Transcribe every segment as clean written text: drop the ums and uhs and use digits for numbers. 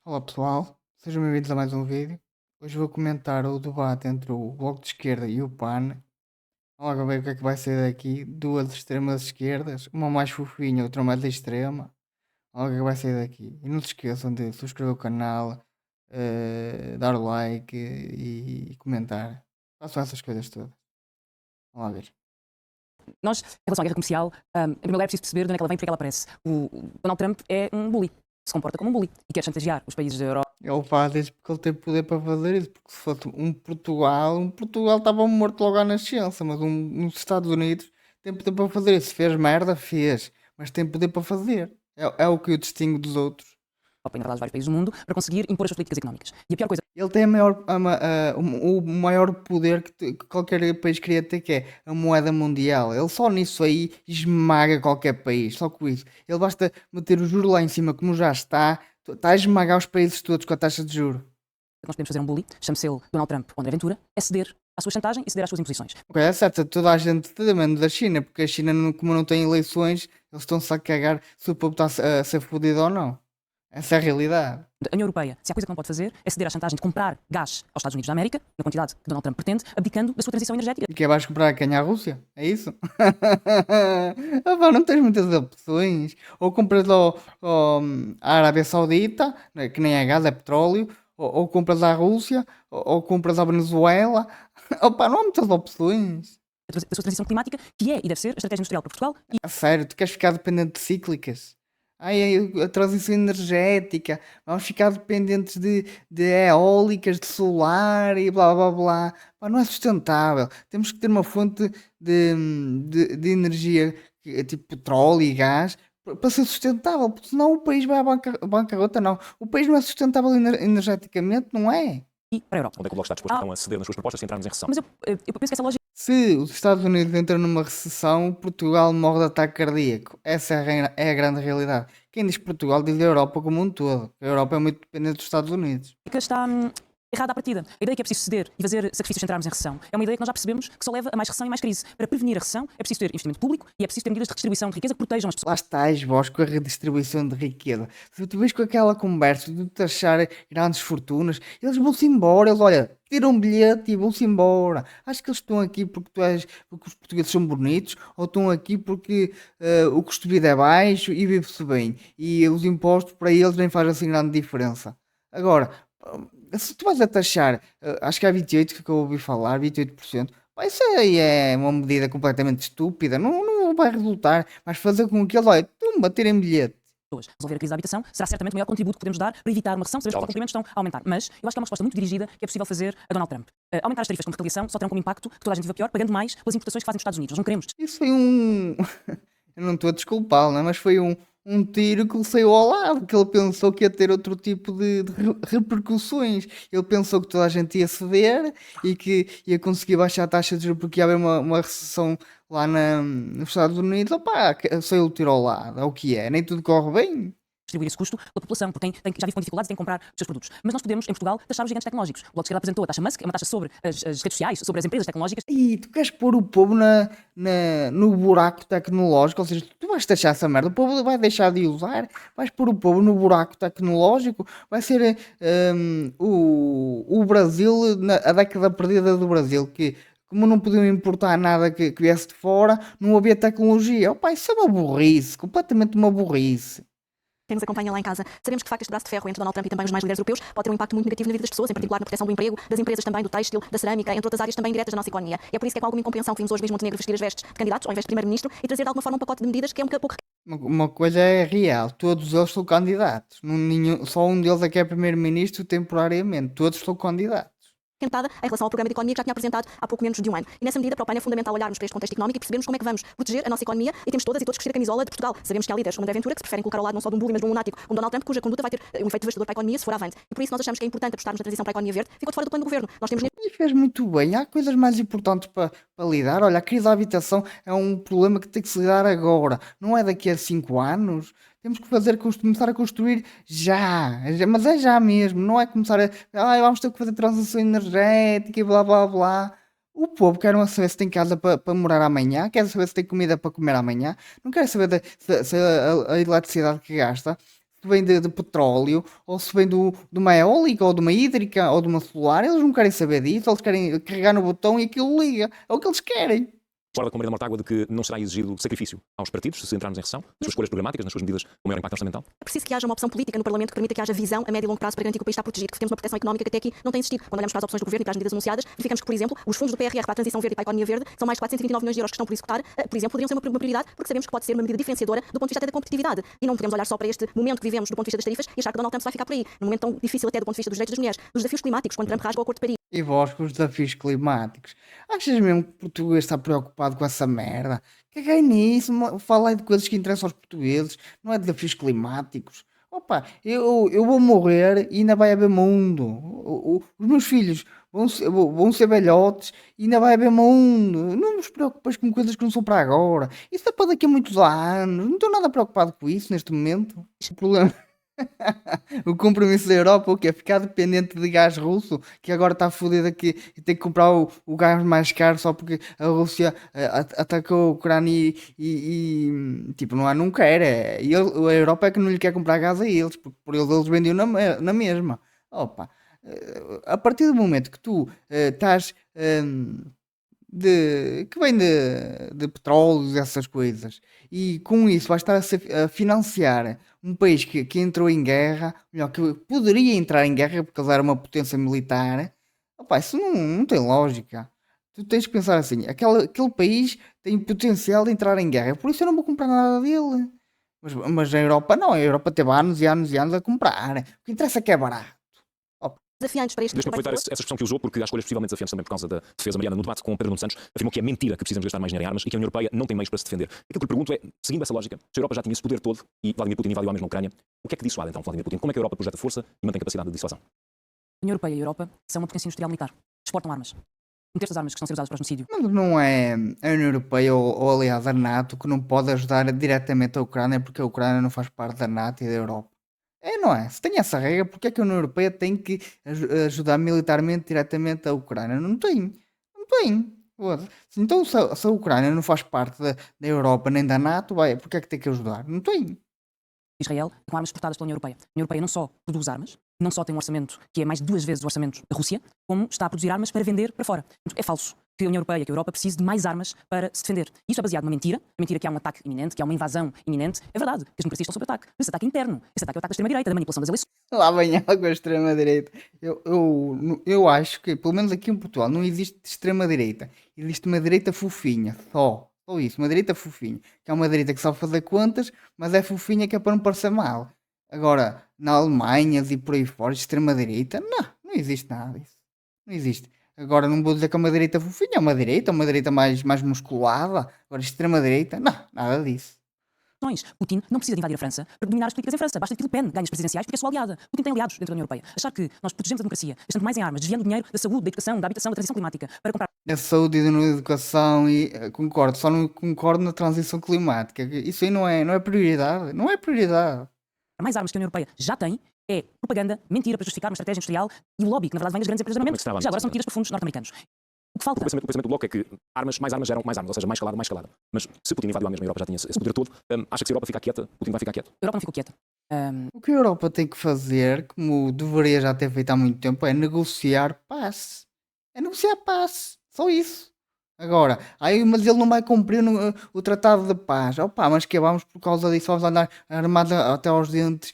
Olá pessoal, sejam bem-vindos a mais um vídeo. Hoje vou comentar o debate entre o Bloco de Esquerda e o PAN. Vamos lá ver o que é que vai sair daqui. Duas extremas esquerdas, uma mais fofinha, outra mais extrema. Vamos lá ver o que é que vai sair daqui. E não se esqueçam de subscrever o canal, dar o like e comentar. Façam essas coisas todas. Vamos lá ver. Nós, em relação à guerra comercial, em primeiro lugar é preciso perceber de onde é que ela vem e porque é que ela aparece. O Donald Trump é um bully, se comporta como um bully e quer chantagear os países da Europa Ele faz isso porque ele tem poder para fazer isso. Porque se fosse um Portugal estava morto logo à nascença. Mas uns Estados Unidos tem poder para fazer isso. Fez merda, fez. Mas tem poder para fazer. É o que o distingue dos outros. e, na verdade, vários países do mundo, para conseguir impor as suas políticas económicas. E a pior coisa Ele tem o maior poder que qualquer país queria ter, que é a moeda mundial. Ele só nisso aí esmaga qualquer país. Só com isso. Ele basta meter o juro lá em cima, como já está a esmagar os países todos com a taxa de juro. que nós podemos fazer a um bully, chame-se ele Donald Trump ou André Ventura, é ceder à sua chantagem e ceder às suas imposições. Ok, é certo, toda a gente, menos da China, porque a China, como não tem eleições, eles estão-se a cagar se o povo está a ser fodido ou não. Essa é a realidade. A União Europeia, se há coisa que não pode fazer, é ceder à chantagem de comprar gás aos Estados Unidos da América, na quantidade que Donald Trump pretende, abdicando da sua transição energética. E que vais comprar a quem? À Rússia? É isso? Ah, pá, não tens muitas opções. Ou compras à Arábia Saudita, né, que nem é gás, é petróleo, ou compras à Rússia, ou compras à Venezuela. Opa, não há muitas opções. Da sua transição climática, que é e deve ser a estratégia industrial para Portugal e A sério, tu queres ficar dependente de cíclicas? Ai, a transição energética, vamos ficar dependentes de eólicas, de solar e blá blá blá. Pá, não é sustentável. Temos que ter uma fonte de energia, tipo petróleo e gás, para ser sustentável, porque senão o país vai à bancarrota. Não, o país não é sustentável energeticamente, não é? para a Europa. Onde é que o Bloco está disposto então a ceder nas suas propostas se entrarmos em recessão? Mas eu penso que essa lógica Se os Estados Unidos entram numa recessão, Portugal morre de ataque cardíaco. Essa é a grande realidade. Quem diz Portugal diz a Europa como um todo. A Europa é muito dependente dos Estados Unidos. está errada à partida. A ideia que é preciso ceder e fazer sacrifícios se entrarmos em recessão é uma ideia que nós já percebemos que só leva a mais recessão e mais crise. Para prevenir a recessão é preciso ter investimento público e é preciso ter medidas de redistribuição de riqueza que protejam as pessoas. Lá estás vós com a redistribuição de riqueza. Se tu vês com aquela conversa de taxar grandes fortunas, eles vão-se embora. Eles, olha, tiram um bilhete e vão-se embora. Acho que eles estão aqui porque os portugueses são bonitos, ou estão aqui porque o custo de vida é baixo e vive-se bem. E os impostos para eles nem faz assim grande diferença. Agora, se tu vais a taxar, acho que é 28 que eu ouvi falar, 28%. Pá, isso aí é uma medida completamente estúpida, não vai resultar, mas fazer com que eles, olha, tumba, tirem bilhete. Resolver a crise da habitação será certamente o maior contributo que podemos dar para evitar uma recessão, sabemos que os cumprimentos estão a aumentar. Mas eu acho que é uma resposta muito dirigida que é possível fazer a Donald Trump. Aumentar as tarifas com retaliação só terão como impacto que toda a gente viva pior, pagando mais pelas importações que fazem dos Estados Unidos. Nós não queremos. Isso foi um. Eu não estou a desculpá-lo, né? Mas foi um tiro que lhe saiu ao lado, que ele pensou que ia ter outro tipo de repercussões. Ele pensou que toda a gente ia ceder e que ia conseguir baixar a taxa de juros porque ia haver uma recessão lá nos Estados Unidos. Opá, saiu o tiro ao lado, é o que é, nem tudo corre bem. Distribuir esse custo pela população, porque quem já vive com dificuldades tem que comprar os seus produtos. Mas nós podemos, em Portugal, taxar os gigantes tecnológicos. O Bloco de Esquerda apresentou a taxa Musk, é uma taxa sobre as redes sociais, sobre as empresas tecnológicas. E tu queres pôr o povo no buraco tecnológico, ou seja, tu vais taxar essa merda, o povo vai deixar de usar, vais pôr o povo no buraco tecnológico, vai ser o Brasil, a década perdida do Brasil, que como não podiam importar nada que viesse de fora, não havia tecnologia. Opa, isso é uma burrice, completamente uma burrice. Quem nos acompanha lá em casa, sabemos que de facto este braço de ferro entre Donald Trump e também os mais líderes europeus pode ter um impacto muito negativo na vida das pessoas, em particular na proteção do emprego, das empresas também, do têxtil, da cerâmica, entre outras áreas também diretas da nossa economia. E é por isso que é com alguma incompreensão que vimos hoje mesmo Montenegro vestir as vestes de candidatos, ao invés de primeiro-ministro, e trazer de alguma forma um pacote de medidas que é um pouco Uma coisa é real, todos eles são candidatos. Só um deles é que é primeiro-ministro temporariamente, todos são candidatos. requentada em relação ao programa de economia que já tinha apresentado há pouco menos de um ano. E nessa medida, para o PAN é fundamental olharmos para este contexto económico e percebermos como é que vamos proteger a nossa economia e temos todas e todos que vestir a camisola de Portugal. Sabemos que há líderes como André Ventura que se preferem colocar ao lado não só de um bully, mas de um lunático como Donald Trump, cuja conduta vai ter um efeito devastador para a economia se for avante. E por isso nós achamos que é importante apostarmos na transição para a economia verde. Ficou de fora do plano do governo. Nós temos E fez muito bem. Há coisas mais importantes para lidar. Olha, a crise da habitação é um problema que tem que se lidar agora. Não é daqui a 5 anos. Temos que começar a construir já. Mas é já mesmo. Não é começar vamos ter que fazer transição energética e blá blá blá. O povo quer saber se tem casa para morar amanhã, quer saber se tem comida para comer amanhã, não quer saber se a eletricidade que gasta. se vem de petróleo, ou se vem de uma eólica, ou de uma hídrica, ou de uma solar, eles não querem saber disso, eles querem carregar no botão e aquilo liga. É o que eles querem. Concorda com Maria da Mortágua de que não será exigido sacrifício aos partidos se entrarmos em recessão, nas suas escolhas programáticas, nas suas medidas com maior impacto orçamental? É preciso que haja uma opção política no Parlamento que permita que haja visão a médio e longo prazo para garantir que o país está protegido, que temos uma proteção económica que até aqui não tem existido. Quando olhamos para as opções do governo e para as medidas anunciadas, verificamos que, por exemplo, os fundos do PRR para a transição verde e para a economia verde são mais de 429 milhões de euros que estão por executar, por exemplo, poderiam ser uma prioridade, porque sabemos que pode ser uma medida diferenciadora do ponto de vista até da competitividade. E não podemos olhar só para este momento que vivemos do ponto de vista das tarifas e achar que Donald Trump vai ficar por aí, num momento tão difícil até do ponto de vista dos direitos das mulheres, dos desafios climáticos, quando Trump rasga o Acordo de Paris. E vós com os desafios climáticos. Achas mesmo que o português está preocupado com essa merda? Caguei nisso, fala aí de coisas que interessam aos portugueses, não é de desafios climáticos. Opa, eu vou morrer e ainda vai haver mundo. Os meus filhos vão ser velhotes e ainda vai haver mundo. Não vos preocupes com coisas que não são para agora. Isso é para daqui a muitos anos. Não estou nada preocupado com isso neste momento. O problema. O compromisso da Europa, o que é ficar dependente de gás russo, que agora está fodido aqui e tem que comprar o gás mais caro só porque a Rússia atacou a Ucrânia tipo, não quer, a Europa é que não lhe quer comprar gás a eles, porque por eles vendiam na mesma. Opa, a partir do momento que tu estás que vem de petróleos, essas coisas, e com isso vais estar a financiar um país que entrou em guerra, melhor, que poderia entrar em guerra porque eles eram uma potência militar. Opa, isso não tem lógica. Tu tens que pensar assim, aquele país tem potencial de entrar em guerra, por isso eu não vou comprar nada dele. Mas a Europa não, a Europa teve anos e anos e anos a comprar. O que interessa é que é barato. Desafiantes para este Deixa-me trabalho. aproveitar essa expressão que usou, porque há escolhas possivelmente desafiantes também por causa da defesa. Mariana, no debate com Pedro Nuno Santos, afirmou que é mentira que precisamos gastar mais dinheiro em armas e que a União Europeia não tem meios para se defender. Aquilo que lhe pergunto é, seguindo essa lógica, se a Europa já tinha esse poder todo e Vladimir Putin invadiu a mesma Ucrânia, o que é que dissuade então Vladimir Putin? Como é que a Europa projeta força e mantém capacidade de dissuasão? A União Europeia e a Europa são uma potência industrial militar. Exportam armas. Um terço das armas que estão a ser usadas para o genocídio. Mas não é a União Europeia ou aliás a NATO que não pode ajudar diretamente a Ucrânia porque a Ucrânia não faz parte da NATO e da Europa. É, não é? Se tem essa regra, porque é que a União Europeia tem que ajudar militarmente diretamente a Ucrânia? Não tem. Não tem. Foda-se. Então, se a Ucrânia não faz parte da Europa nem da NATO, porque é que tem que ajudar? Não tem. Israel com armas exportadas pela União Europeia. A União Europeia não só produz armas, não só tem um orçamento que é mais de 2 vezes o orçamento da Rússia, como está a produzir armas para vender para fora. É falso que a União Europeia, que a Europa precise de mais armas para se defender. Isso é baseado numa mentira, a mentira que há um ataque iminente, que há uma invasão iminente. É verdade que as democracias estão sob ataque, mas esse ataque é interno. Esse ataque é o ataque da extrema-direita, da manipulação das eleições. Lá vem ela com a extrema-direita. Eu acho que, pelo menos aqui em Portugal, não existe extrema-direita. Existe uma direita fofinha, só. Só isso, uma direita fofinha. Que é uma direita que sabe fazer contas, mas é fofinha que é para não parecer mal. Agora, na Alemanha e por aí fora, extrema-direita, não existe nada disso. Não existe. Agora, não vou dizer que é uma direita fofinha, é uma direita mais musculada. Agora, extrema-direita, nada disso. Putin não precisa de invadir a França para dominar as políticas em França. Basta que Le Pen ganhe as presidenciais porque é sua aliada. Putin tem aliados dentro da União Europeia. Achar que nós protegemos a democracia, gastando mais em armas, desviando dinheiro da saúde, da educação, da habitação, da transição climática, para comprar Da saúde e da educação, e concordo, só não concordo na transição climática. Isso aí não é prioridade. Não é prioridade. mais armas que a União Europeia já tem, é propaganda, mentira para justificar uma estratégia industrial e o lobby, que na verdade vem das grandes empresas de armamento, Como é que já agora são metidas para fundos norte-americanos. O que falta? O pensamento do Bloco é que mais armas geram mais armas, ou seja, mais escalada, mais escalada. Mas se Putin invadiu a mesma Europa, já tinha esse poder todo, acha que se a Europa ficar quieta, Putin vai ficar quieto? A Europa não ficou quieta. O que a Europa tem que fazer, como deveria já ter feito há muito tempo, é negociar paz. É negociar paz. Só isso. Agora, mas ele não vai cumprir o Tratado de Paz. Opa, mas que vamos por causa disso, vamos andar armados até aos dentes.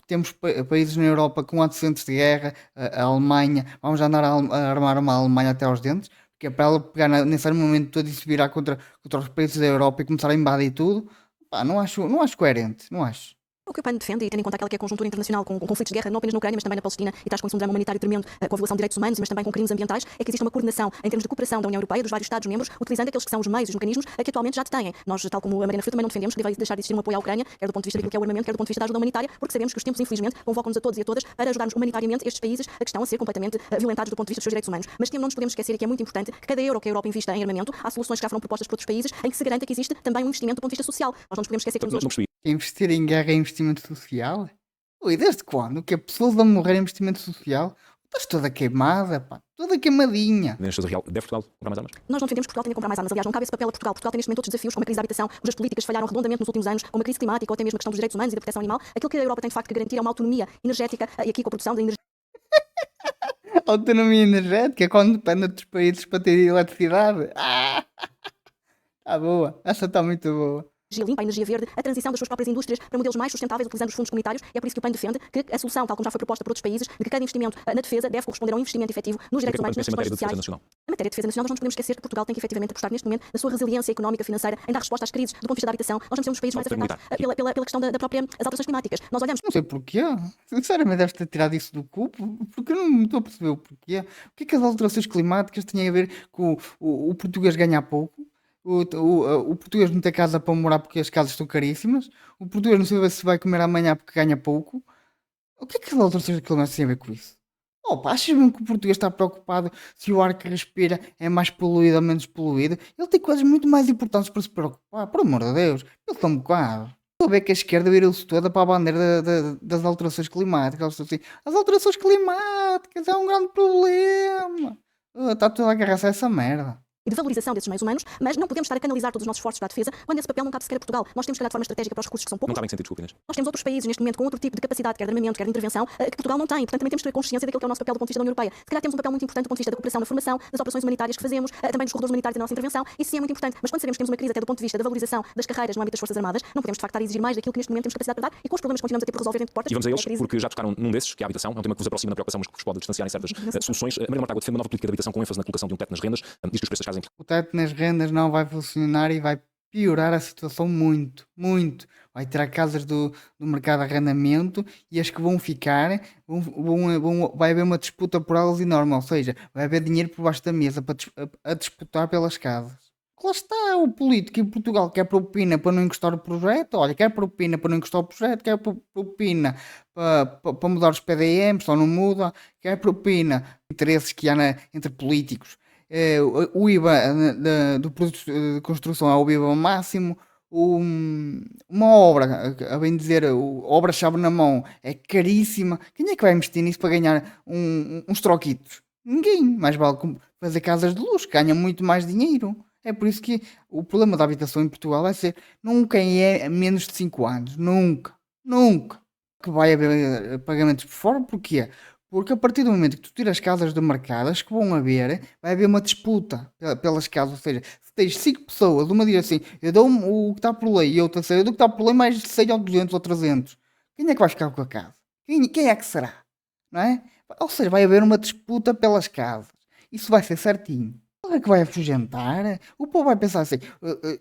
Temos países na Europa com antecedentes de guerra, a Alemanha, vamos andar a armar uma Alemanha até aos dentes, que é para ela pegar nesse momento todo e se virar contra os países da Europa e começar a invadir tudo. Opa, não acho coerente, não acho. O que o PAN defende, e tendo em conta aquela que é a conjuntura internacional com conflitos de guerra, não apenas na Ucrânia, mas também na Palestina, e traz com isso um drama humanitário tremendo, com a violação de direitos humanos, mas também com crimes ambientais, é que existe uma coordenação em termos de cooperação da União Europeia, dos vários Estados-membros, utilizando aqueles que são os meios e os mecanismos que atualmente já detêm. Nós, tal como a Mariana Frio, também não defendemos que deve deixar de existir um apoio à Ucrânia, quer do ponto de vista daquilo que é o armamento, quer do ponto de vista da ajuda humanitária, porque sabemos que os tempos, infelizmente, convocam-nos a todos e a todas para ajudarmos humanitariamente estes países que estão a ser completamente violentados do ponto de vista dos seus direitos humanos. Mas não nos podemos esquecer, e que é muito importante, que cada euro que a Europa invista em armamento, há soluções que já foram propostas por outros países, em que se garanta que existe também um investimento do ponto de vista social. Nós não nos podemos esquecer que Não percebi. Investir em guerra é investimento social? Ui, desde quando? Que pessoas vão morrer em investimento social? Estás toda queimada, pá. Toda queimadinha. Ministra Real, deve Portugal comprar mais armas? Nós não defendemos que Portugal tenha que comprar mais armas. Aliás, não cabe esse papel a Portugal. Portugal tem neste momento outros desafios, como a crise da habitação, cujas políticas falharam redondamente nos últimos anos, como a crise climática ou até mesmo a questão dos direitos humanos e da proteção animal. Aquilo que a Europa tem de facto que garantir é uma autonomia energética e aqui com a produção de energia Autonomia energética, quando depende de outros países para ter eletricidade. Ah, tá boa. Essa está muito boa. limpa, a energia verde, a transição das suas próprias indústrias para modelos mais sustentáveis utilizando os fundos comunitários. E é por isso que o PAN defende que a solução, tal como já foi proposta por outros países, de que cada investimento na defesa deve corresponder a um investimento efetivo nos O que é direitos que o PAN humanos, nas pensa em matéria questões de defesa sociais. nacional? Na matéria de defesa nacional, nós não podemos esquecer que Portugal tem que efetivamente apostar neste momento na sua resiliência económica, financeira, em dar resposta às crises do ponto de vista da habitação. Nós vamos ser um dos países mais Falta afetados pela questão da própria as alterações climáticas. Nós olhamos Não sei porquê. Sinceramente, deves ter tirado isso do cu. Porque eu não estou a perceber o porquê. O que é que as alterações climáticas têm a ver com o português ganhar pouco? O português não ter casa para morar porque as casas estão caríssimas? O português não saber se vai comer amanhã porque ganha pouco? O que é que as alterações climáticas têm a ver com isso? Opa, achas mesmo que o português está preocupado se o ar que respira é mais poluído ou menos poluído? Ele tem coisas muito mais importantes para se preocupar, por amor de Deus. Ele está um bocado. Estou a ver que a esquerda virou-se toda para a bandeira das alterações climáticas. Eles estão assim, as alterações climáticas é um grande problema. Está tudo a agarrar-se a essa merda. e de valorização desses meios humanos, mas não podemos estar a canalizar todos os nossos esforços para a defesa quando esse papel não cabe sequer a Portugal. Nós temos que olhar de forma estratégica para os recursos que são Não poucos. cabem sentido, desculpe, Inês. Nós temos outros países neste momento com outro tipo de capacidade, quer de armamento, quer de intervenção, que Portugal não tem. Portanto, também temos que ter consciência daquilo que é o nosso papel do ponto de vista da União Europeia. Se calhar temos um papel muito importante do ponto de vista da cooperação na formação, das operações humanitárias que fazemos, também dos corredores humanitários da nossa intervenção. Isso sim é muito importante. Mas quando sabemos que temos uma crise até do ponto de vista da valorização das carreiras no âmbito das Forças Armadas, não podemos de facto estar a exigir mais daquilo que neste momento temos capacidade para dar e com os problemas que continuamos a ter por resolver dentro de portas. E vamos a é eles, crise. porque já tocaram num desses, que é a habitação. É um tema que vos aproxima da preocupação, mas que vos pode distanciar em certas soluções. A Maria Mortágua defende uma nova política de habitação com ênfase na colocação de um teto nas rendas. Diz que os preços das casas em O teto nas rendas não vai funcionar e vai piorar a situação muito, muito. Vai tirar casas do mercado de arrendamento e as que vão ficar, vai haver uma disputa por elas enorme. Ou seja, vai haver dinheiro por baixo da mesa a disputar pelas casas. Lá está o político em Portugal quer propina para não encostar o projeto. Olha, quer propina para não encostar o projeto, quer propina para mudar os PDMs, só não muda, quer propina. Interesses que há entre políticos. O IVA do produto de construção é o IVA máximo. Uma obra, a bem dizer, obra-chave na mão é caríssima. Quem é que vai investir nisso para ganhar uns troquitos? Ninguém. Mais vale fazer casas de luz, que ganham muito mais dinheiro. É por isso que o problema da habitação em Portugal vai ser nunca é menos de 5 anos. Nunca. Nunca. Que vai haver pagamentos por fora. Porquê? Porque a partir do momento que tu tiras casas do mercado, as que vão haver, vai haver uma disputa pelas casas. Ou seja, se tens 5 pessoas, uma diz assim, eu dou o que está por lei, e outra assim, eu dou o que está por lei mais de 100 ou 200 ou 300. Quem é que vai ficar com a casa? Quem é que será? Não é? Ou seja, vai haver uma disputa pelas casas. Isso vai ser certinho. Qual é que vai afugentar? O povo vai pensar assim,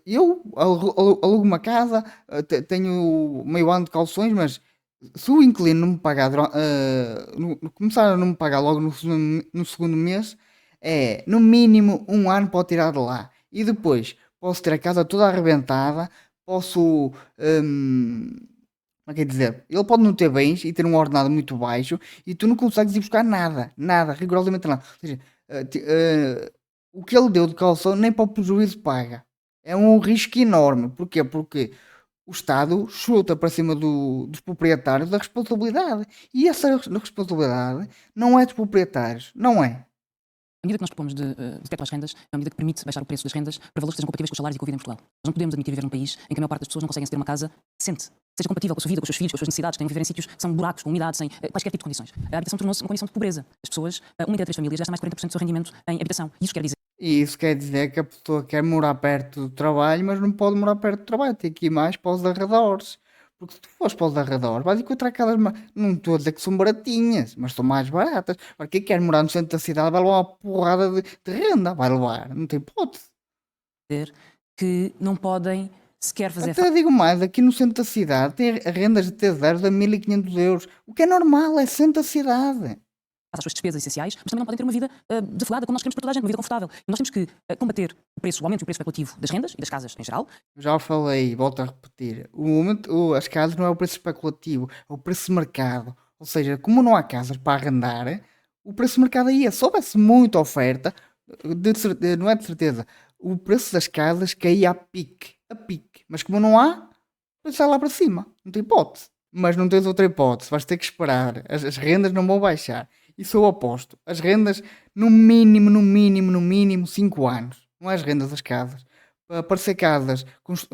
eu alugo uma casa, tenho meio ano de calções, mas se o inquilino não me pagar, começar a não me pagar logo no segundo mês, é no mínimo um ano para tirar de lá. E depois posso ter a casa toda arrebentada, posso. Como é que é dizer? Ele pode não ter bens e ter um ordenado muito baixo e tu não consegues ir buscar nada, nada, rigorosamente nada. Ou seja, o que ele deu de calção nem para o prejuízo paga. É um risco enorme. Porquê? Porque o Estado chuta para cima dos proprietários da responsabilidade. E essa responsabilidade não é dos proprietários. Não é. A medida que nós propomos de teto às rendas é uma medida que permite baixar o preço das rendas para valores que sejam compatíveis com os salários e com a vida em Portugal. Nós não podemos admitir viver num país em que a maior parte das pessoas não conseguem ter uma casa decente, seja compatível com a sua vida, com os seus filhos, com as suas necessidades, tenham que viver em sítios que são buracos, com umidade, sem quaisquer tipo de condições. A habitação tornou-se uma condição de pobreza. As pessoas, uma em cada 3 famílias, gasta mais de 40% do seu rendimento em habitação. E isso quer dizer E isso quer dizer que a pessoa quer morar perto do trabalho, mas não pode morar perto do trabalho. Tem que ir mais para os arredores. Porque se tu fores para os arredores, vais encontrar aquelas. Não estou a dizer que são baratinhas, mas são mais baratas. Para quem quer morar no centro da cidade, vai levar uma porrada de renda. Vai levar. Não tem hipótese. que não podem sequer fazer Até digo mais, aqui no centro da cidade tem rendas de T0 de 1500 euros. O que é normal, é centro da cidade. às suas despesas essenciais, mas também não podem ter uma vida desafogada como nós queremos para toda a gente, uma vida confortável. E nós temos que combater o aumento e o preço especulativo das rendas e das casas em geral. Já falei, volto a repetir. As casas não é o preço especulativo, é o preço de mercado. Ou seja, como não há casas para arrendar, o preço de mercado aí é. Se houvesse muita oferta, não é de certeza, o preço das casas caía a pique. A pique. Mas como não há, vai sair lá para cima. Não tem hipótese. Mas não tens outra hipótese. Vais ter que esperar. As rendas não vão baixar. Isso eu aposto. As rendas, no mínimo, 5 anos. Não é as rendas das casas. Para aparecer casas,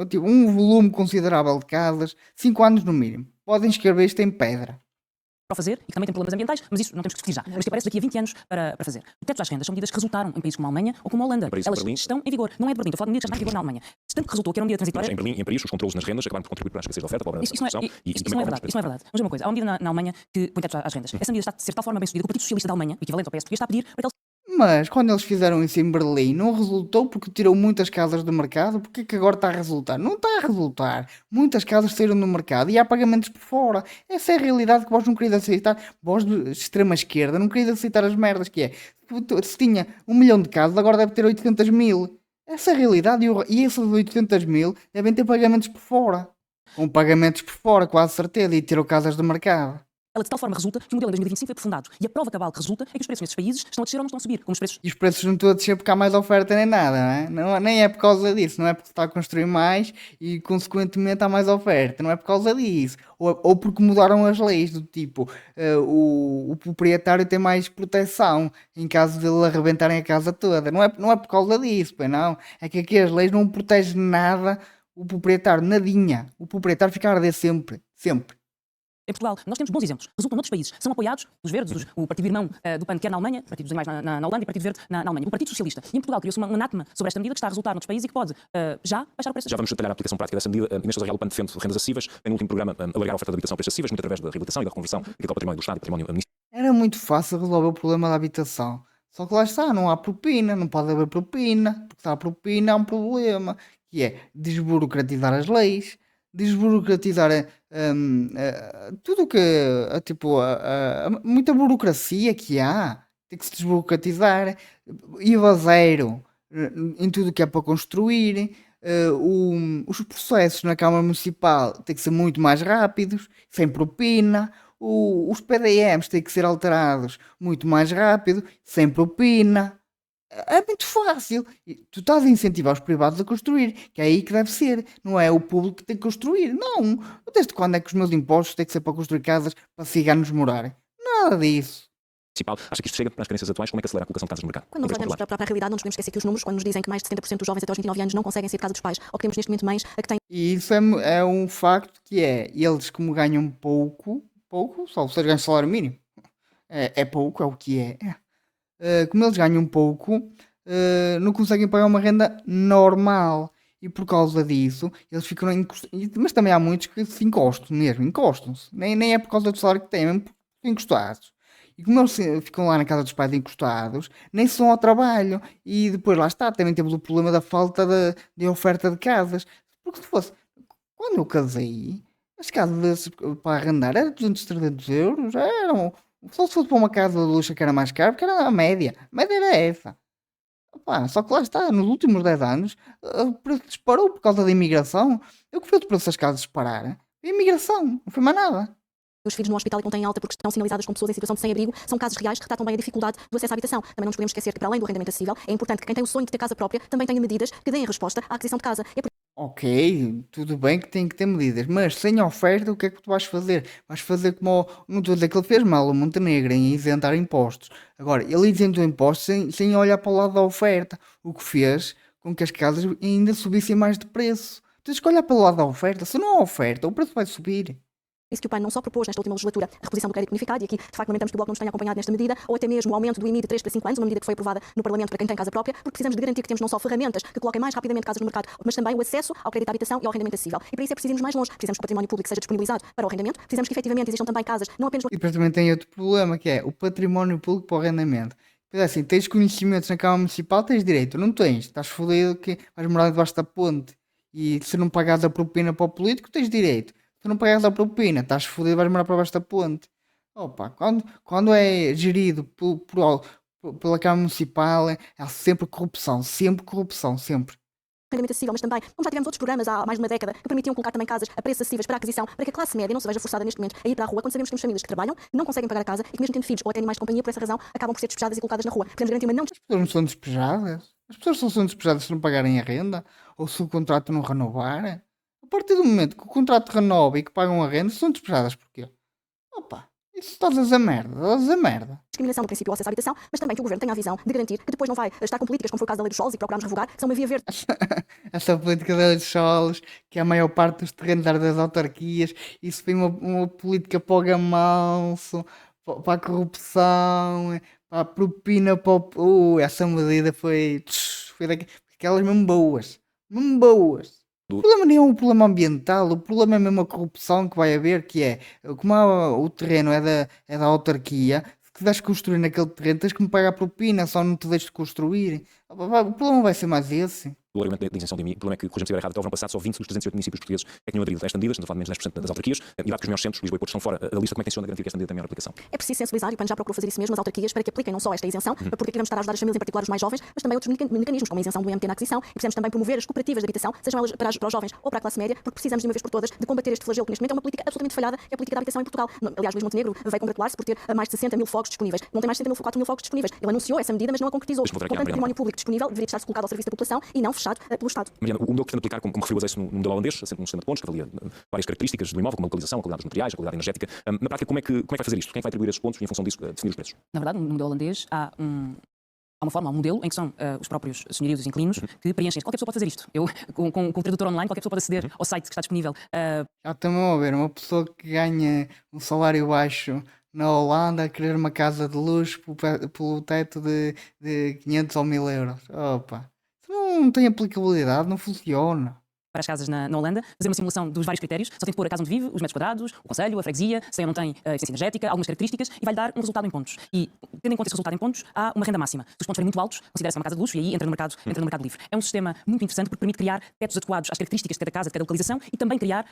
tipo, um volume considerável de casas, 5 anos no mínimo. Podem escrever isto em pedra. Para o fazer e que também tem problemas ambientais, mas isso não temos que discutir já. Mas que aparece daqui a 20 anos para fazer. O teto às rendas são medidas que resultaram em países como a Alemanha ou como a Holanda. Para isso, Elas Berlim- estão em vigor. Não é de Berlim, estou a falar de medidas que estão em vigor na Alemanha. Tanto que resultou que era uma medida Mas transitória. em Berlim e em Paris, os controlos nas rendas acabaram por contribuir para a escassez da oferta, para a Isso não é, produção e isso também não é para verdade. Isso não é verdade. Vamos ver uma coisa. Há uma medida na Alemanha que põe teto às rendas. Essa medida está a ser de tal forma bem sucedida que o Partido Socialista da Alemanha, o equivalente ao PS português, está a pedir para que eles Mas quando eles fizeram isso em Berlim, não resultou porque tirou muitas casas do mercado. Porque é que agora está a resultar? Não está a resultar. Muitas casas saíram do mercado e há pagamentos por fora. Essa é a realidade que vós não querias aceitar. Vós de extrema esquerda não querias aceitar as merdas que é. Se tinha 1 milhão de casas, agora deve ter 800 mil. Essa é a realidade e esses 800 mil devem ter pagamentos por fora. Com pagamentos por fora, quase certeza, e tirou casas do mercado. ela de tal forma resulta que o modelo em 2025 foi aprofundado. E a prova cabal que resulta é que os preços nesses países estão a descer ou não estão a subir, como os preços E os preços não estão a descer porque há mais oferta nem nada, não é? Nem é por causa disso, não é porque se está a construir mais e consequentemente há mais oferta, não é por causa disso. Ou porque mudaram as leis, do tipo, o proprietário tem mais proteção em caso de ele arrebentarem a casa toda. Não é por causa disso, pois não. É que aqui as leis não protegem nada o proprietário, nadinha. O proprietário fica a arder sempre, sempre. em Portugal. Nós temos bons exemplos. Resultam noutros países. São apoiados pelos verdes, o partido irmão do PAN, quer na Alemanha, o Partido dos Animais na Holanda e o Partido Verde na Alemanha. O Partido Socialista. E em Portugal criou-se um anátema sobre esta medida que está a resultar noutros países e que pode já baixar o preço. Já vamos detalhar a aplicação prática dessa medida. Inês Sousa Real, o PAN defende rendas acessíveis. Tem no último programa alargar a oferta de habitação a preços acessíveis, muito através da reabilitação e da reconversão, daquele património do Estado e património municipal. Era muito fácil resolver o problema da habitação. Só que lá está, não há propina, não pode haver propina, porque se há propina há um problema, que é desburocratizar as leis, desburocratizar tudo o que, tipo, muita burocracia que há, tem que se desburocratizar, IVA zero em tudo o que é para construir, os processos na Câmara Municipal têm que ser muito mais rápidos, sem propina, os PDMs têm que ser alterados muito mais rápido, sem propina. É muito fácil. E tu estás a incentivar os privados a construir, que é aí que deve ser. Não é o público que tem que construir. Não. Desde quando é que os meus impostos têm que ser para construir casas para ciganos morarem? Nada disso. Acha que isto chega para as carências atuais? Como é que acelera a colocação de casas no mercado? Quando nós Por olhamos exemplo, para a realidade, não nos podemos esquecer que os números, quando nos dizem que mais de 70% dos jovens até aos 29 anos não conseguem sair de casa dos pais, ou que temos neste momento mães a que têm E isso é um facto que é, eles como ganham pouco, só vocês ganham salário mínimo. É pouco, é o que é. Como eles ganham pouco, não conseguem pagar uma renda normal. E por causa disso, eles ficam mas também há muitos que se encostam mesmo, encostam-se. Nem é por causa do salário que têm, é mesmo porque estão encostados. E como eles ficam lá na casa dos pais encostados, nem se vão ao trabalho. E depois lá está, também temos o problema da falta de oferta de casas. Porque se fosse, quando eu casei, as casas para arrendar eram 200, 300 euros, eram. Só se fosse para uma casa de luxo que era mais caro, porque era a média. A média era essa. Opa, só que lá está, nos últimos 10 anos, o preço disparou por causa da imigração. Eu que fez o preço das casas disparar? A imigração, não foi mais nada. os filhos no hospital e que não têm alta porque estão sinalizadas como pessoas em situação de sem-abrigo, são casos reais que retratam bem a dificuldade do acesso à habitação. Também não nos podemos esquecer que, para além do arrendamento acessível, é importante que quem tem o sonho de ter casa própria também tenha medidas que deem resposta à aquisição de casa. É por Ok, tudo bem que tem que ter medidas, mas sem oferta, o que é que tu vais fazer? Vais fazer como. Não estou a dizer que ele fez mal, o Montenegro, em isentar impostos. Agora, ele isentou impostos sem olhar para o lado da oferta, o que fez com que as casas ainda subissem mais de preço. Tens que olhar para o lado da oferta, se não há oferta, o preço vai subir. isso que o PAN não só propôs nesta última legislatura a reposição do crédito bonificado, e aqui de facto lamentamos que o Bloco não nos tenha acompanhado nesta medida, ou até mesmo o aumento do IMI de 3 para 5 anos, uma medida que foi aprovada no Parlamento para quem tem casa própria, porque precisamos de garantir que temos não só ferramentas que coloquem mais rapidamente casas no mercado, mas também o acesso ao crédito à habitação e ao arrendamento acessível. E para isso é preciso irmos mais longe. Precisamos que o património público seja disponibilizado para o arrendamento, precisamos que efetivamente existam também casas, não apenas E depois também tem outro problema, que é o património público para o arrendamento. Pois é assim, tens conhecimentos na Câmara Municipal, tens direito, não tens, estás fodido que vais morar debaixo da ponte. E se não pagares a propina para o político, tens direito. Se não pagares a propina, estás fodido, vais morar para baixo da ponte. Opa, quando é gerido pela Câmara Municipal, há sempre corrupção, sempre. arrendamento acessível, mas também, como já tivemos outros programas há mais de uma década que permitiam colocar também casas a preços acessíveis para a aquisição, para que a classe média não se veja forçada neste momento a ir para a rua, quando sabemos que temos famílias que trabalham, não conseguem pagar a casa e que mesmo tendo filhos ou até animais de companhia, por essa razão, acabam por ser despejadas e colocadas na rua. Podemos garantir uma não As pessoas não são despejadas. As pessoas só são despejadas se não pagarem a renda ou se o contrato não renovar. A partir do momento que o contrato renova e que pagam a renda, são despejadas porquê? Opa, Isso estás a dizer merda, estás a dizer merda. discriminação no princípio ao acesso à habitação, mas também que o Governo tenha a visão de garantir que depois não vai estar com políticas como foi o caso da Lei dos Solos e procurarmos revogar, que são uma via verde. Essa política de solos, que a maior parte dos terrenos era das autarquias, isso foi uma política para o gamanço, para a corrupção, para a propina, para essa medida foi daquelas mesmo boas, mesmo boas. O problema nem é um problema ambiental, o problema é mesmo a corrupção que vai haver, que é, como o terreno é da autarquia, se quiseres construir naquele terreno tens que me pagar propina, só não te deixes construir. O problema vai ser mais esse. O argumento da isenção de IMI, o problema é que, corrija-me se estiver errado, até ao verão passado, só 20 dos 308 municípios portugueses é que tinham aderido a esta medida, estamos a falar de menos de 10% das autarquias, e dado que os maiores centros, Lisboa e Porto, estão fora da lista, como é que tenciona garantir que esta medida tem maior aplicação? É preciso sensibilizar, e o PAN já procurou fazer isso mesmo, as autarquias, para que apliquem não só esta isenção, porque queremos estar a ajudar as famílias, em particular os mais jovens, mas também outros mecanismos, como a isenção do IMT na aquisição, e precisamos também promover as cooperativas de habitação, sejam elas para os jovens ou para a classe média, porque precisamos de uma vez por todas de combater este flagelo, que neste momento é uma política absolutamente falhada, que é a política da habitação em Portugal. Aliás, Luís Montenegro veio congratular-se por ter mais de 60 mil fogos disponíveis. Não tem mais de 4 mil fogos disponíveis. Ele anunciou essa medida, mas não a concretizou. Deixa-me voltar aqui à Portanto, o Mariana. património público disponível deveria estar colocado ao serviço da população e não fechado pelo Estado. Mariana, o modelo que pretende aplicar, como referiu o no modelo holandês, sempre um sistema de pontos que avalia várias características do imóvel, como a localização, a qualidade dos materiais, a qualidade energética. Na prática, como é que vai fazer isto? Quem é que vai atribuir esses pontos e, em função disso, definir os preços? Na verdade, no modelo holandês há uma forma, há um modelo em que são os próprios senhorios e os inquilinos que preenchem. Qualquer pessoa pode fazer isto. Eu, com o tradutor online, qualquer pessoa pode aceder ao site que está disponível. Já estão a ver, uma pessoa que ganha um salário baixo na Holanda a querer uma casa de luxo pelo teto de 500 ou 1000 euros. Opa, isso não tem aplicabilidade, não funciona. Para as casas na Holanda, fazer uma simulação dos vários critérios, só tem de pôr a casa onde vive, os metros quadrados, o concelho, a freguesia, se tem ou não tem eficiência energética, algumas características, e vai dar um resultado em pontos. E, tendo em conta esse resultado em pontos, há uma renda máxima. Se os pontos forem muito altos, considera-se uma casa de luxo e aí entra no mercado livre. É um sistema muito interessante porque permite criar tetos adequados às características de cada casa, de cada localização e também criar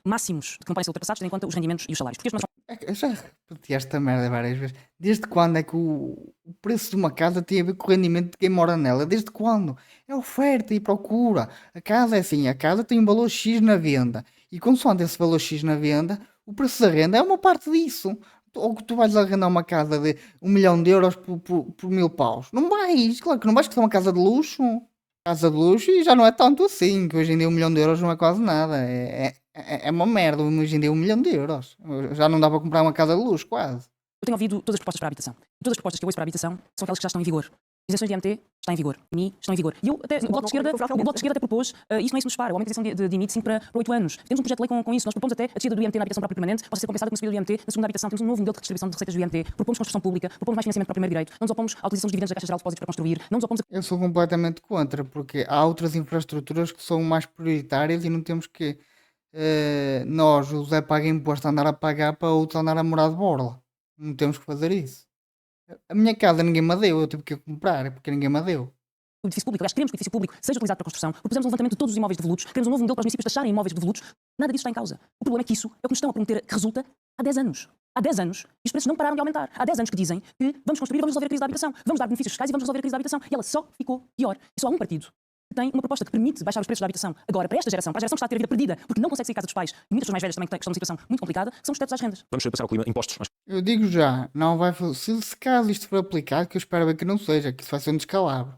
máximos que não podem ser ultrapassados, tendo em conta os rendimentos e os salários. Porque estes não são Eu já repeti esta merda várias vezes. Desde quando é que o preço de uma casa tem a ver com o rendimento de quem mora nela? Desde quando? É oferta e procura. A casa é assim, a casa tem um valor X na venda. E consoante esse valor X na venda, o preço da renda é uma parte disso. Ou que tu vais arrendar uma casa de 1 milhão de euros por 1000 paus. Não vais, claro que não vais, que é uma casa de luxo. Casa de luxo e já não é tanto assim, que hoje em dia 1 milhão de euros não é quase nada. É uma merda hoje em dia 1 milhão de euros. Já não dá para comprar uma casa de luxo, quase. Eu tenho ouvido todas as propostas para a habitação. E todas as propostas que eu ouço para a habitação são aquelas que já estão em vigor. Isenções de IMT está em vigor. IMI estão em vigor. E eu até, o Bloco de Esquerda até propôs, isto nem se nos para, o aumento da isenção de IMI de 5 para 8 anos. Temos um projeto de lei com isso. Nós propomos até a descida do IMT na habitação própria permanente, possa ser compensada com a subida do IMT na segunda habitação. Temos um novo modelo de distribuição de receitas do IMT. Propomos construção pública, propomos mais financiamento para o primeiro direito. Não nos opomos à utilização dos dividendos da Caixa Geral de Depósitos para construir. Não nos opomos a Eu sou completamente contra, porque há outras infraestruturas que são mais prioritárias e não temos que nós, o Zé paga imposto, andar a pagar para outros andar a morar de borla. Não temos que fazer isso. A minha casa ninguém me deu, eu tive que comprar, porque ninguém me deu. o edifício público. Aliás, queremos que o edifício público seja utilizado para construção. Propusemos o levantamento de todos os imóveis devolutos. Queremos um novo modelo para os municípios taxarem imóveis devolutos. Nada disso está em causa. O problema é que isso é o que nos estão a prometer que resulta há 10 anos. Há 10 anos, e os preços não pararam de aumentar. Há 10 anos que dizem que vamos construir e vamos resolver a crise da habitação. Vamos dar benefícios fiscais e vamos resolver a crise da habitação. E ela só ficou pior. E só há um partido que tem uma proposta que permite baixar os preços da habitação. Agora, para esta geração, para a geração que está a ter a vida perdida, porque não consegue sair de casa dos pais, e muitas pessoas mais velhas também que estão numa situação muito complicada, são os tetos às rendas. Vamos passar ao clima impostos. Eu digo já, não vai se caso isto for aplicado, que eu espero bem que não seja, que isso vai ser um descalabro.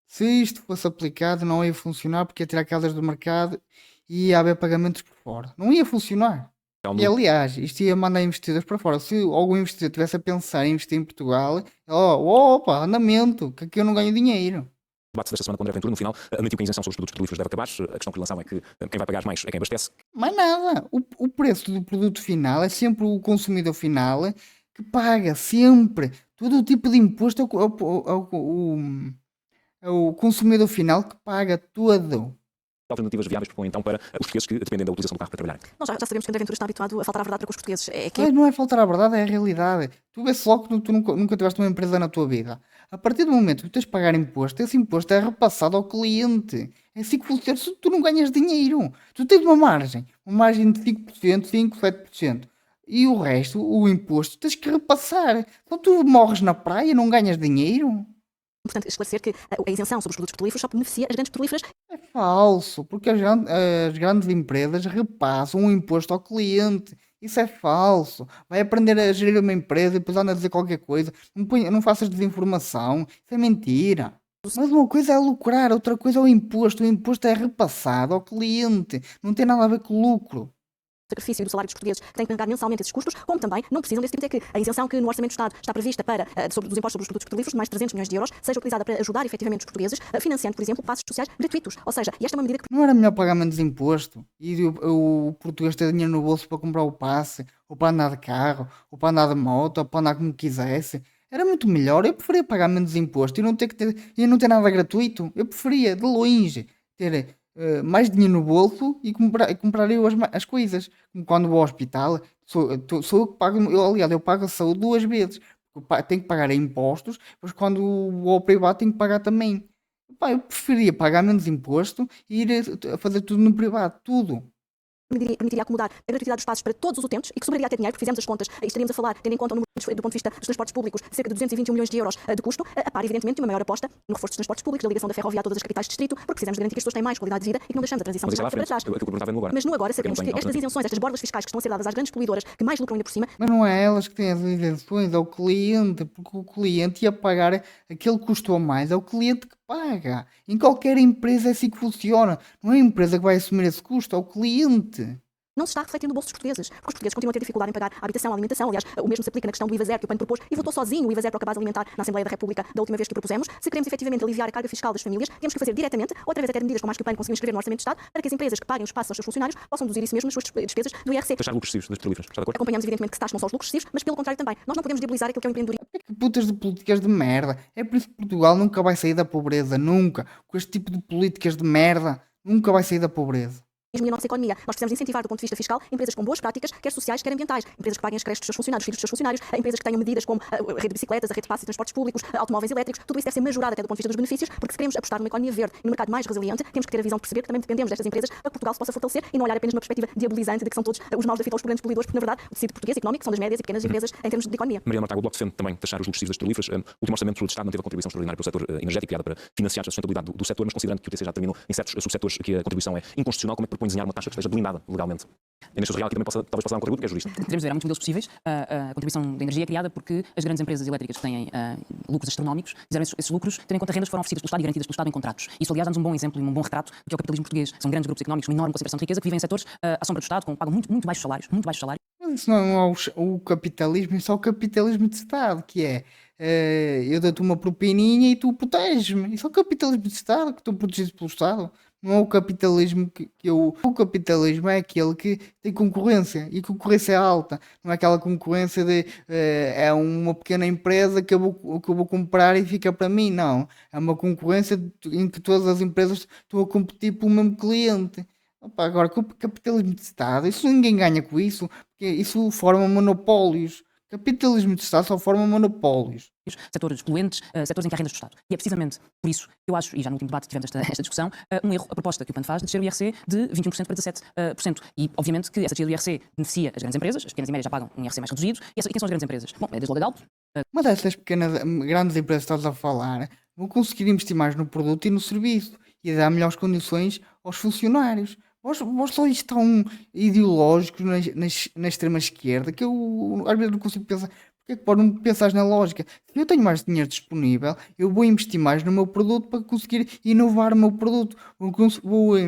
Se isto fosse aplicado, não ia funcionar porque ia tirar casas do mercado e ia haver pagamentos por fora. Não ia funcionar. E aliás, isto ia mandar investidores para fora. Se algum investidor estivesse a pensar em investir em Portugal, opa, andamento, que aqui eu não ganho dinheiro. O debate desta semana com André Ventura, no final, admitiu que a isenção sobre os produtos petrolíferos deve acabar. A questão que lhe lançavam é que quem vai pagar mais é quem abastece. Mas nada, o preço do produto final é sempre o consumidor final que paga, sempre. Todo o tipo de imposto é o consumidor final que paga todo. Alternativas viáveis propõem então para os portugueses que dependem da utilização do carro para trabalhar. Nós já sabemos que André Ventura está habituado a faltar a verdade para com os portugueses. É que Mas não é faltar a verdade, é a realidade. Tu vês logo que tu nunca tiveste uma empresa na tua vida. A partir do momento que tu tens de pagar imposto, esse imposto é repassado ao cliente. É assim que funciona. Se tu não ganhas dinheiro, tu tens uma margem de 5%, 5%, 7%. E o resto, o imposto, tens que repassar. Então tu morres na praia e não ganhas dinheiro. importante esclarecer que a isenção sobre os produtos petrolíferos só beneficia as grandes petrolíferas. É falso, porque as grandes empresas repassam o imposto ao cliente. Isso é falso. Vai aprender a gerir uma empresa e depois anda a dizer qualquer coisa. Não faças desinformação. Isso é mentira. Mas uma coisa é lucrar, outra coisa é o imposto. O imposto é repassado ao cliente. Não tem nada a ver com lucro. sacrifício e do salário dos portugueses que têm que pagar mensalmente esses custos, como também não precisam desse tipo de que a isenção que no Orçamento do Estado está prevista para, dos impostos sobre os produtos petrolíferos de mais de 300 milhões de euros seja utilizada para ajudar efetivamente os portugueses, financiando, por exemplo, passos sociais gratuitos. Ou seja, e esta é uma medida que Não era melhor pagar menos imposto e o português ter dinheiro no bolso para comprar o passe, ou para andar de carro, ou para andar de moto, ou para andar como quisesse? Era muito melhor. Eu preferia pagar menos imposto e não ter nada gratuito. Eu preferia, de longe, ter mais dinheiro no bolso e comprar eu as coisas. Como quando vou ao hospital, sou eu que pago. Aliás, eu pago a saúde duas vezes. Tenho que pagar impostos, mas quando vou ao privado tenho que pagar também. Pá, eu preferia pagar menos imposto e ir a fazer tudo no privado, tudo. permitiria acomodar a gratuidade dos passos para todos os utentes e que sobraria a ter dinheiro, porque fizemos as contas e estaríamos a falar, tendo em conta o número do ponto de vista dos transportes públicos, cerca de 221 milhões de euros de custo, a par, evidentemente, de uma maior aposta no reforço dos transportes públicos, da ligação da ferrovia a todas as capitais de distrito, porque precisamos de garantir que as pessoas têm mais qualidade de vida e que não deixamos a transição Mas isso é lá à climática para frente. trás. Aquilo que eu perguntava é no agora. Mas no agora Porque não sabemos tem que estas alternativa. isenções, estas bordas fiscais que estão a ser dadas às grandes poluidoras que mais lucram ainda por cima, Mas não é elas que têm as isenções, é o cliente, porque o cliente ia pagar aquele que custou mais, é o cliente que paga. Em qualquer empresa é assim que funciona. Não é a empresa que vai assumir esse custo, é o cliente. não se está refletindo no bolso dos portugueses, porque os portugueses continuam a ter dificuldade em pagar a habitação, a alimentação. Aliás, o mesmo se aplica na questão do IVA zero que o PAN propôs e votou sozinho o IVA zero para a base alimentar na Assembleia da República da última vez que o propusemos. Se queremos efetivamente aliviar a carga fiscal das famílias, temos que fazer diretamente, ou através até de medidas como as que o PAN conseguiu inscrever no Orçamento do Estado, para que as empresas que paguem os passos aos seus funcionários possam deduzir isso mesmo nas suas despesas do IRC. Taxar lucros excessivos das petrolíferas. Está de acordo? Acompanhamos, evidentemente, que se taxam só os lucros excessivos, mas pelo contrário também. Nós não podemos debilitar aquilo que é o empreendedorismo. Que putas de políticas de merda. É por isso que Portugal nunca vai sair da pobreza, nunca. Com este tipo de políticas de merda, nunca vai sair da pobreza. E a nossa economia. Nós precisamos incentivar, do ponto de vista fiscal, empresas com boas práticas, quer sociais, quer ambientais. Empresas que paguem as creches dos seus funcionários, os filhos dos seus funcionários, empresas que tenham medidas como a rede de bicicletas, a rede de passos e transportes públicos, automóveis elétricos. Tudo isso deve ser majorado até do ponto de vista dos benefícios, porque se queremos apostar numa economia verde e num mercado mais resiliente, temos que ter a visão de perceber que também dependemos destas empresas para que Portugal se possa fortalecer e não olhar apenas numa perspectiva diabolizante de que são todos os maus da fita aos grandes poluidores, porque na verdade o tecido português económico são das médias e pequenas empresas em termos de economia. Mariana Mortágua, o Bloco defende também taxar os lucros excessivos das petrolíferas. O último orçamento do Estado manteve a contribuição extraordinária para o setor energético, criada para financiar a sustentabilidade do setor, mas considerando que o TC já determinou em certos subsetores que a contribuição é inconstitucional, como é que propõe desenhar uma taxa que esteja blindada legalmente? É neste real que também talvez possa dar um contributo, que é jurista. Teremos de ver, há muitos modelos possíveis. A contribuição de energia é criada porque as grandes empresas elétricas que têm lucros astronómicos fizeram esses lucros tendo em conta rendas que foram oferecidas pelo Estado e garantidas pelo Estado em contratos. Isso, aliás, dá-nos um bom exemplo e um bom retrato do que é o capitalismo português. São grandes grupos económicos com enorme concentração de riqueza que vivem em setores à sombra do Estado, pagam muito baixos salários, Mas isso não é o capitalismo, isso é o capitalismo de Estado, que é eu dou-te uma propininha e tu proteges-me. Isso é o capitalismo de Estado, que estou protegido pelo Estado. Não é o capitalismo O capitalismo é aquele que tem concorrência e concorrência alta. Não é aquela concorrência de é uma pequena empresa que eu vou comprar e fica para mim. Não. É uma concorrência em que todas as empresas estão a competir pelo mesmo cliente. Opa, agora, com o capitalismo de Estado, isso ninguém ganha com isso, porque isso forma monopólios. Capitalismo de Estado só forma monopólios. setores poluentes, setores em que há rendas do Estado. E é precisamente por isso que eu acho, e já no último debate tivemos esta discussão, um erro a proposta que o PAN faz de descer o IRC de 21% para 17%. E, obviamente, que essa descida do IRC beneficia as grandes empresas, as pequenas e médias já pagam um IRC mais reduzido, e quem são as grandes empresas? Bom, é desde logo a Galp. Mas essas grandes empresas que estás a falar vão conseguir investir mais no produto e no serviço e dar melhores condições aos funcionários. Vós só estão ideológicos na extrema esquerda que eu às vezes não consigo pensar. Porque é que pode não pensar na lógica? Se eu tenho mais dinheiro disponível, eu vou investir mais no meu produto para conseguir inovar o meu produto. Vou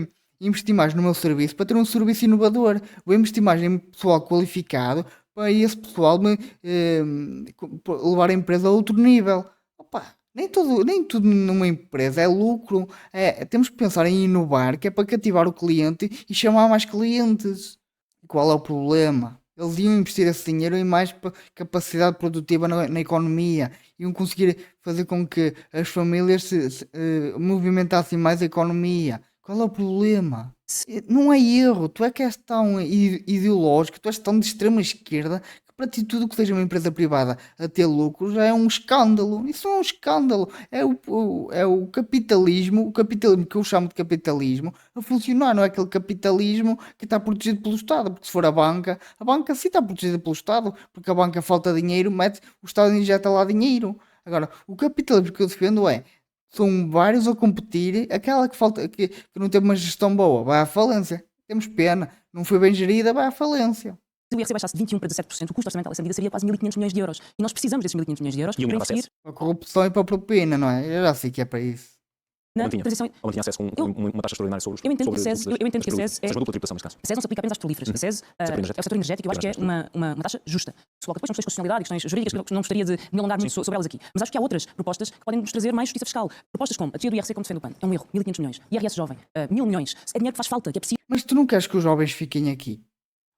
investir mais no meu serviço para ter um serviço inovador. Vou investir mais em pessoal qualificado para esse pessoal levar a empresa a outro nível. Opa, nem tudo numa empresa é lucro. Temos que pensar em inovar, que é para cativar o cliente e chamar mais clientes. E qual é o problema? Eles iam investir esse dinheiro em mais capacidade produtiva na economia. Iam conseguir fazer com que as famílias se movimentassem mais a economia. Qual é o problema? Não é erro. Tu é que és tão ideológico, tu és tão de extrema esquerda que para ti tudo que seja uma empresa privada a ter lucro já é um escândalo. Isso não é um escândalo. É o capitalismo que eu chamo de capitalismo a funcionar. Não é aquele capitalismo que está protegido pelo Estado. Porque se for a banca sim está protegida pelo Estado. Porque a banca falta dinheiro, o Estado injeta lá dinheiro. Agora, o capitalismo que eu defendo são vários a competir, aquela que falta, que não teve uma gestão boa, vai à falência. Temos pena, não foi bem gerida, vai à falência. Se o IRC baixasse de 21% para 17%, o custo orçamental dessa medida seria quase 1.500 milhões de euros. E nós precisamos desses 1.500 milhões de euros E o para menor investir. acesso? Para a corrupção e para a propina, não é? Eu já sei que é para isso. na Ou mantinha, transição. ou mantinha acesso com uma taxa extraordinária sobre os Eu entendo que sobre a SES, eu entendo que a SES seja uma dupla tributação neste caso. a SES não se aplica apenas às petrolíferas. A SES é o setor energético. Eu acho que é uma taxa justa. Se coloca depois são questões de constitucionalidade, questões jurídicas, que não gostaria de me alongar muito sobre elas aqui. Mas acho que há outras propostas que podem nos trazer mais justiça fiscal. Propostas como a descida do IRC, como defende o PAN. É um erro. 1.500 milhões. IRS jovem. 1.000 milhões. É dinheiro que faz falta, que é preciso. Mas tu não queres que os jovens fiquem aqui?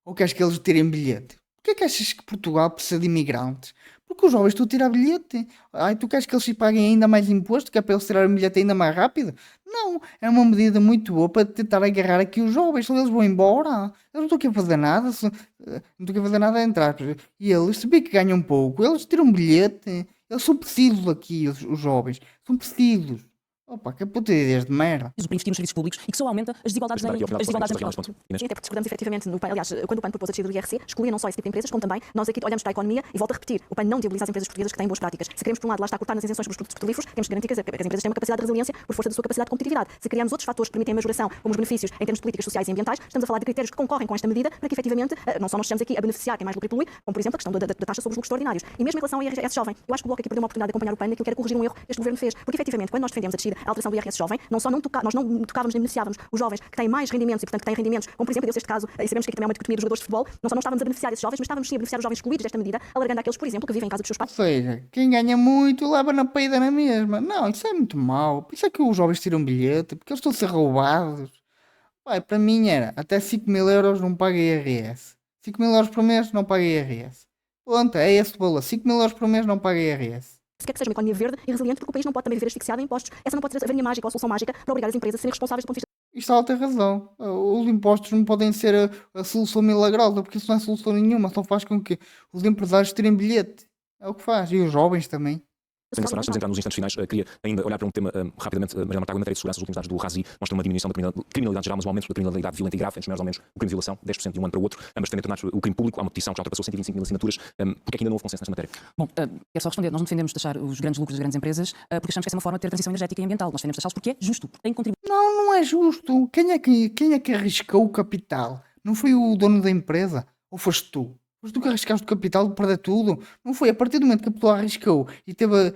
Ou queres que eles tirem bilhete? Porquê é que achas que Portugal precisa de imigrantes? Porque os jovens tu tirar bilhete. Ai, tu queres que eles se paguem ainda mais imposto, que é para eles tirarem bilhete ainda mais rápido? Não, é uma medida muito boa para tentar agarrar aqui os jovens, senão eles vão embora. Eles não estão aqui a fazer nada, não estão aqui a fazer nada a entrar. E eles, se bem que ganham pouco, eles tiram bilhete. Eles são precisos aqui, os jovens. São precisos. Opa, que puta ideias de merda. Para investir nos serviços públicos e que só aumenta as desigualdades em Portugal. Sim, até porque discordamos efetivamente no PAN. Aliás, quando o PAN propôs a descida do IRC, excluía não só esse tipo de empresas, como também nós aqui olhamos para a economia e volto a repetir, o PAN não viabiliza as empresas portuguesas que têm boas práticas. Se queremos, por um lado, lá está cortar nas isenções sobre os produtos petrolíferos, temos que garantir que as empresas têm uma capacidade de resiliência por força da sua capacidade de competitividade. Se criarmos outros fatores que permitem a majoração, como os benefícios em termos de políticas sociais e ambientais, estamos a falar de critérios que concorrem com esta medida para que efetivamente não só nós estejamos aqui a beneficiar quem mais lucra e polui, como por exemplo a questão da taxa sobre os lucros extraordinários. E mesmo em relação ao IRS jovem, eu acho que o Bloco aqui perdeu uma oportunidade de acompanhar o PAN naquilo que era corrigir um erro que este governo fez. Porque efetivamente, quando nós defendemos a descida, a alteração do IRS jovem, não só nós não tocávamos nem beneficiávamos os jovens que têm mais rendimentos e, portanto, que têm rendimentos, como por exemplo, deu-se este caso, e sabemos que aqui também é uma dicotomia dos jogadores de futebol, não só não estávamos a beneficiar esses jovens, mas estávamos sim a beneficiar os jovens excluídos desta medida, alargando àqueles, por exemplo, que vivem em casa dos seus pais. Ou seja, quem ganha muito leva na peida na mesma. Não, isso é muito mau. Por isso é que os jovens tiram bilhete, porque eles estão a ser roubados. Pai, para mim era até 5.000 euros não paga IRS. 5.000 euros por mês não paga IRS. Ponto, é esse o valor. 5.000 euros por mês não paga IRS. Se quer que seja uma economia verde e resiliente, porque o país não pode também viver asfixiado em impostos. Essa não pode ser a varinha mágica ou a solução mágica para obrigar as empresas a serem responsáveis do ponto de vista. Isto ela tem razão. Os impostos não podem ser a solução milagrosa, porque isso não é solução nenhuma. Só faz com que os empresários tirem bilhete. É o que faz. E os jovens também. Estamos a entrar nos instantes finais. Queria ainda olhar para um tema rapidamente, Mariana Mortágua, em matéria de segurança. Os últimos dados do RASI mostram uma diminuição da criminalidade geral, mas um aumento da criminalidade violenta e grave, entre os maiores aumentos, o crime de violação, 10% de um ano para o outro, ambas tendem a tornar o crime público. Há uma petição que já ultrapassou 125 mil assinaturas. Porque é que ainda não houve consenso nesta matéria? Bom, quero só responder. Nós não defendemos taxar os grandes lucros das grandes empresas porque achamos que essa é uma forma de ter transição energética e ambiental. Nós defendemos taxá-los porque é justo, porque tem contribuído. Não, não é justo. Quem é que arriscou o capital? Não foi o dono da empresa? Ou foste tu? Foste tu que arriscaste o capital de perder tudo? Não foi. A partir do momento que a pessoa arriscou e teve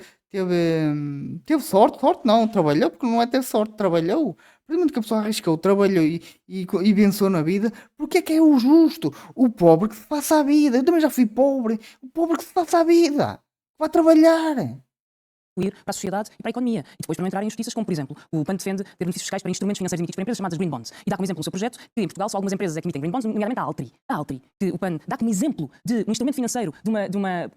sorte, sorte não, trabalhou, porque não é ter sorte, trabalhou. A partir do momento que a pessoa arriscou, trabalhou e venceu na vida, porque é que é o justo? O pobre que se faça a vida. Eu também já fui pobre. O pobre que se faça a vida. Vai trabalhar. Para a sociedade e para a economia. E depois para não entrar em injustiças, como por exemplo, o PAN defende ter benefícios fiscais para instrumentos financeiros emitidos por empresas chamadas Green Bonds. E dá como exemplo o seu projeto que em Portugal só algumas empresas é que emitem Green Bonds, nomeadamente a Altri. A Altri, que o PAN dá como exemplo de um instrumento financeiro que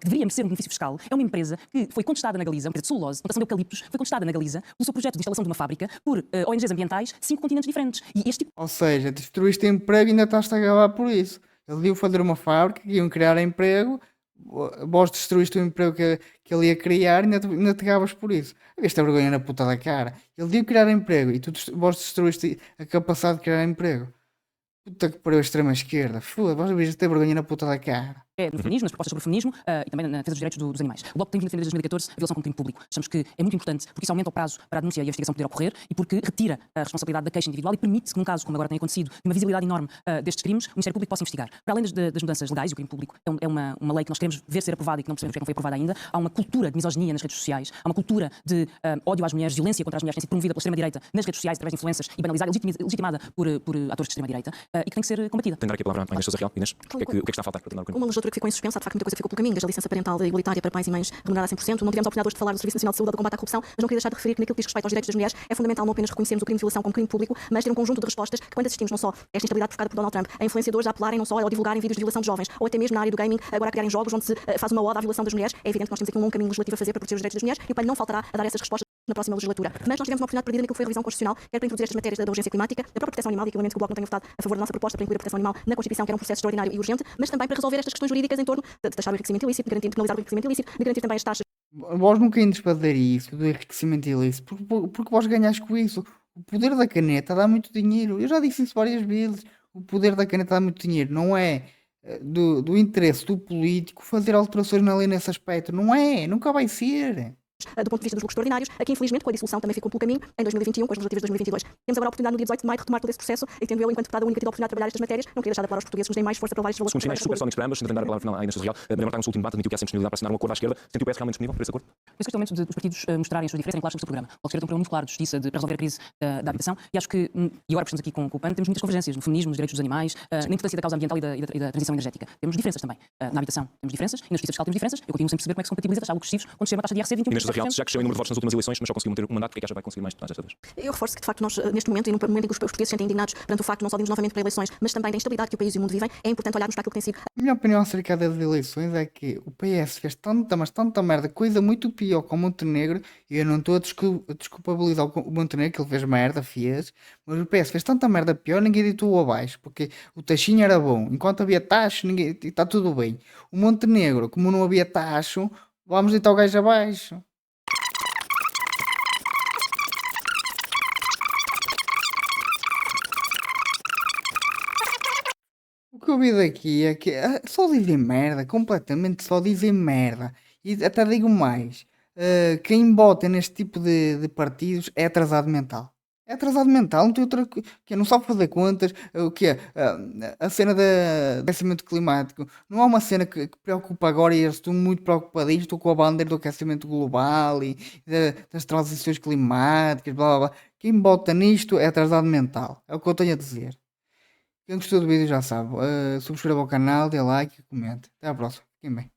deveria ser um benefício fiscal, é uma empresa que foi contestada na Galiza, uma empresa de celulose, plantação de eucaliptos, foi contestada na Galiza pelo seu projeto de instalação de uma fábrica por ONGs ambientais, 5 continentes diferentes. E este tipo Ou seja, destruíste emprego e ainda estás a acabar por isso. Ele iam fazer uma fábrica, iam criar emprego, vós destruíste o emprego que ele ia criar e ainda te gabas por isso. Esta vergonha na puta da cara. Ele ia criar emprego e vós destruíste a capacidade de criar emprego. Puta que pariu a extrema esquerda. Foda, vós devias ter vergonha na puta da cara. no feminismo, nas propostas sobre o feminismo e também na defesa dos direitos dos animais. O Bloco tem vindo a defender desde 2014 a violação como crime público. Achamos que é muito importante porque isso aumenta o prazo para a denúncia e a investigação poder ocorrer e porque retira a responsabilidade da queixa individual e permite que, num caso como agora tem acontecido, de uma visibilidade enorme destes crimes, o Ministério Público possa investigar. Para além das mudanças legais, o crime público é uma lei que nós queremos ver ser aprovada e que não percebemos porque não foi aprovada ainda. Há uma cultura de misoginia nas redes sociais, há uma cultura de ódio às mulheres, violência contra as mulheres, que tem sido promovida pela extrema-direita nas redes sociais, através de influências e banalizada, legitimada por atores de extrema-direita e que tem que ser combatida. Tenho dar aqui a palavra à Inês Sousa Real. Inês, o que é que está a faltar para tornar o crime? Uma legislatura que ficou em suspenso, de facto, muita coisa ficou pelo caminho, desde a licença parental igualitária para pais e mães remunerada a 100%. Não tivemos a oportunidade hoje de falar do Serviço Nacional de Saúde ou do combate à corrupção, mas não queria deixar de referir que naquilo que diz respeito aos direitos das mulheres é fundamental não apenas reconhecermos o crime de violação como crime público, mas ter um conjunto de respostas que, quando assistimos não só a esta instabilidade provocada por Donald Trump, a influenciadores a apelarem não só ou divulgarem vídeos de violação de jovens, ou até mesmo na área do gaming, agora a criarem jogos onde se faz uma ode à violação das mulheres, é evidente que nós temos aqui um longo caminho legislativo a fazer para proteger os direitos das mulheres e o PAN não faltará a dar essas respostas na próxima legislatura. Mas nós tivemos uma oportunidade perdida naquilo que foi a revisão constitucional, quer para introduzir estas matérias da urgência climática, da própria proteção animal, e aquilo que o Bloco não tenha votado a favor da nossa proposta para incluir a proteção animal na Constituição, que era um processo extraordinário e urgente, mas também para resolver estas questões jurídicas em torno de taxar o enriquecimento ilícito, de garantir, de penalizar o enriquecimento ilícito, de garantir também as taxas. Vós nunca ides fazer isso, do enriquecimento ilícito, porque vós ganhais com isso. O poder da caneta dá muito dinheiro. Eu já disse isso várias vezes. O poder da caneta dá muito dinheiro. Não é do interesse do político fazer alterações na lei nesse aspecto. Não é. Nunca vai ser. do ponto de vista dos lucros extraordinários, aqui infelizmente com a dissolução também ficou pelo caminho em 2021 com as legislativas de 2022. Temos agora a oportunidade no dia 18 de maio de retomar todo esse processo e tendo eu enquanto deputada única tido a oportunidade de trabalhar estas matérias, não queria deixar de apelar aos portugueses que nos deem mais força para levar estes valores Segundos finais, super sónicos para ambas, tentando dar a palavra final à Inês Real. Mariana Mortágua, no seu último debate, admitiu que há sempre disponibilidade para assinar um acordo à esquerda. Sentiu o PS realmente disponível para esse acordo? Penso que este é o momento de os partidos mostrarem as suas diferenças, serem claros sobre o seu programa. O Esquerda tem um programa muito claro de justiça, para resolver a crise da habitação, e acho que, e agora que estamos aqui com o PAN, temos muitas convergências no feminismo, nos direitos dos animais, na importância da causa ambiental e da transição energética. Temos diferenças também. Na habitação temos diferenças, e na justiça fiscal temos diferenças. Eu continuo sem perceber como é que se compatibiliza taxar lucros excessivos quando chega uma taxa de IRC de 21%. Inês Real, já cresceu em número de votos nas últimas eleições, mas só conseguiu manter o mandato, porque é que acha que vai conseguir mais deputados desta vez? Eu reforço que, de facto, nós, neste momento, e no momento em que os portugueses se sentem indignados perante o facto de não só irmos novamente para eleições, mas também da instabilidade que o país e o mundo vivem, é importante olharmos para aquilo que tem sido A minha opinião acerca das eleições é que o PS fez tanta, mas tanta merda, coisa muito pior com o Montenegro, e eu não estou a desculpabilizar o Montenegro, que ele fez merda, mas o PS fez tanta merda pior, ninguém deitou abaixo, porque o taxinho era bom, enquanto havia taxa, ninguém, está tudo bem. O Montenegro, como não havia taxa, vamos deitar o gajo abaixo. O que eu vi daqui é que só dizem merda, completamente só dizem merda. E até digo mais: quem vota neste tipo de partidos é atrasado mental. É atrasado mental, não tem outra que não sabe fazer contas. O que é? A cena do aquecimento climático não é uma cena que preocupa agora e eu estou muito preocupadinho. Estou com a bandeira do aquecimento global e das transições climáticas, blá blá blá. Quem vota nisto é atrasado mental. É o que eu tenho a dizer. Quem gostou do vídeo já sabe. Subscreva o canal, dê like e comente. Até à próxima. Fiquem bem.